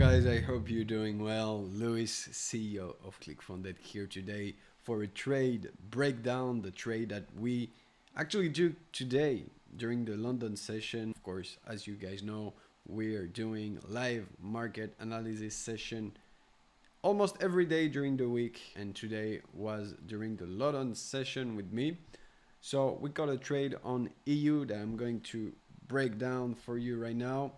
guys, I hope you're doing well. Louis, CEO of Clickfunded, here today for a trade breakdown, the trade that we actually do today during the London session. Of course, as you guys know, we're doing live market analysis session almost every day during the week, and today was during the London session with me. So we got a trade on EU that I'm going to break down for you right now.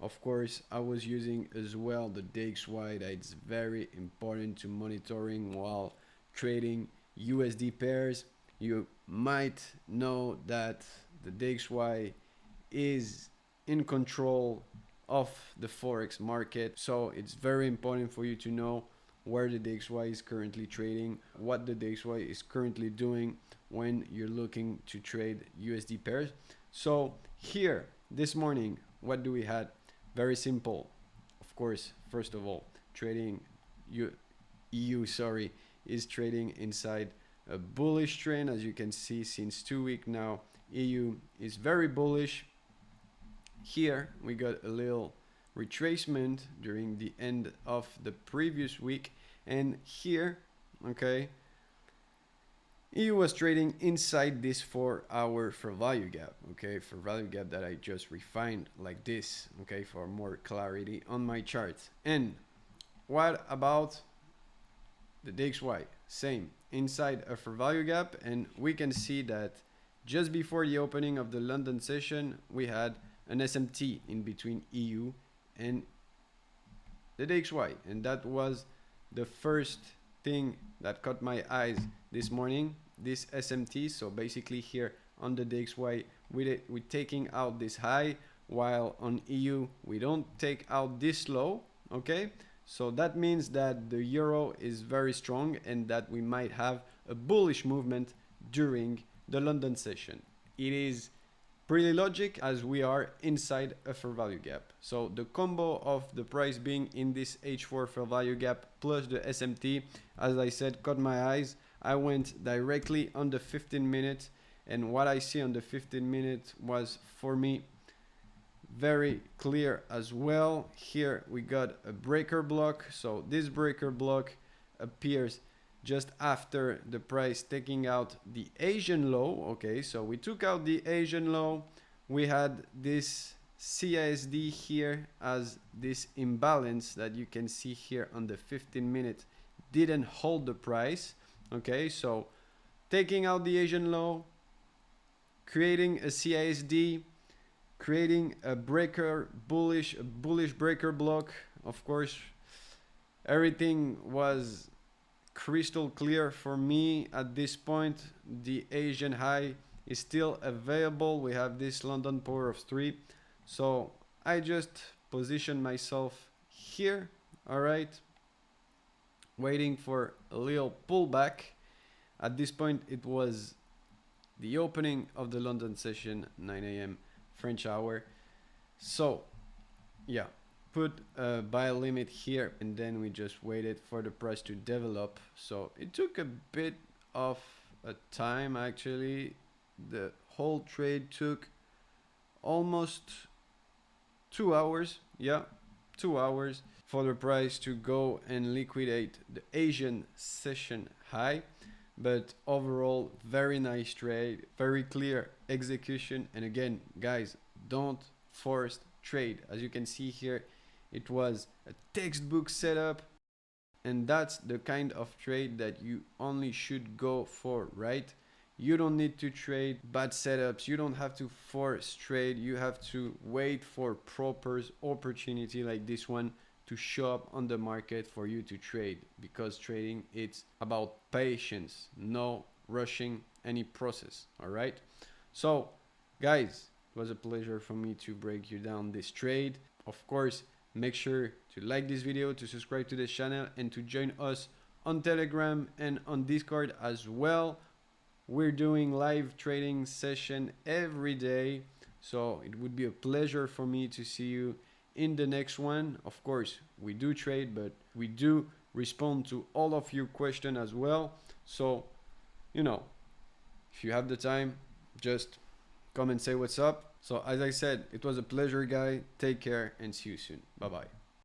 Of course, I was using as well the DXY. It's very important to monitoring while trading USD pairs. You might know that the DXY is in control of the Forex market. So it's very important for you to know where the DXY is currently trading, what the DXY is currently doing when you're looking to trade USD pairs. So here, this morning, what do we had? Very simple. Of course, first of all, trading EU is trading inside a bullish trend. As you can see, since 2 weeks now, EU is very bullish. Here we got a little retracement during the end of the previous week, and here, okay, EU was trading inside this 4-hour fair value gap, okay, fair value gap that I just refined like this, okay, for more clarity on my chart. And what about the DXY? Same, inside a fair value gap, and we can see that just before the opening of the London session, we had an SMT in between EU and the DXY, and that was the first thing that caught my eyes this morning, this SMT. So basically here on the DXY, we're taking out this high, while on EU we don't take out this low, okay? So that means that the euro is very strong and that we might have a bullish movement during the London session. It is pretty logic as we are inside a fair value gap. So the combo of the price being in this H4 fair value gap plus the SMT, as I said, caught my eyes. I went directly on the 15-minute, and what I see on the 15-minute was for me very clear as well. Here we got a breaker block. So this breaker block appears just after the price taking out the Asian low. Okay, so we took out the Asian low. We had this CASD here as this imbalance that you can see here on the 15-minute didn't hold the price. Okay, so taking out the Asian low, creating a CASD, creating a bullish breaker block. Of course, everything was crystal clear for me at this point. The Asian high is still available. We have this London power of 3. So I just position myself here, all right, waiting for a little pullback. At this point, it was the opening of the London session, 9 a.m. French hour. So yeah, put a buy limit here, and then we just waited for the price to develop. So it took a bit of a time. Actually, the whole trade took almost 2 hours. Yeah, 2 hours for the price to go and liquidate the Asian session high. But overall, very nice trade, very clear execution. And again, guys, don't force trade. As you can see here, it was a textbook setup, and that's the kind of trade that you only should go for, right? You don't need to trade bad setups. You don't have to force trade. You have to wait for proper opportunity like this one to show up on the market for you to trade, because trading, it's about patience, no rushing any process. All right, so guys, it was a pleasure for me to break you down this trade. Of course, make sure to like this video, to subscribe to this channel, and to join us on Telegram and on Discord as well. We're doing live trading session every day, so it would be a pleasure for me to see you in the next one. Of course, we do trade, but we do respond to all of your questions as well. So, you know, if you have the time, just come and say what's up. So as I said, it was a pleasure, guy. Take care and see you soon. Bye-bye.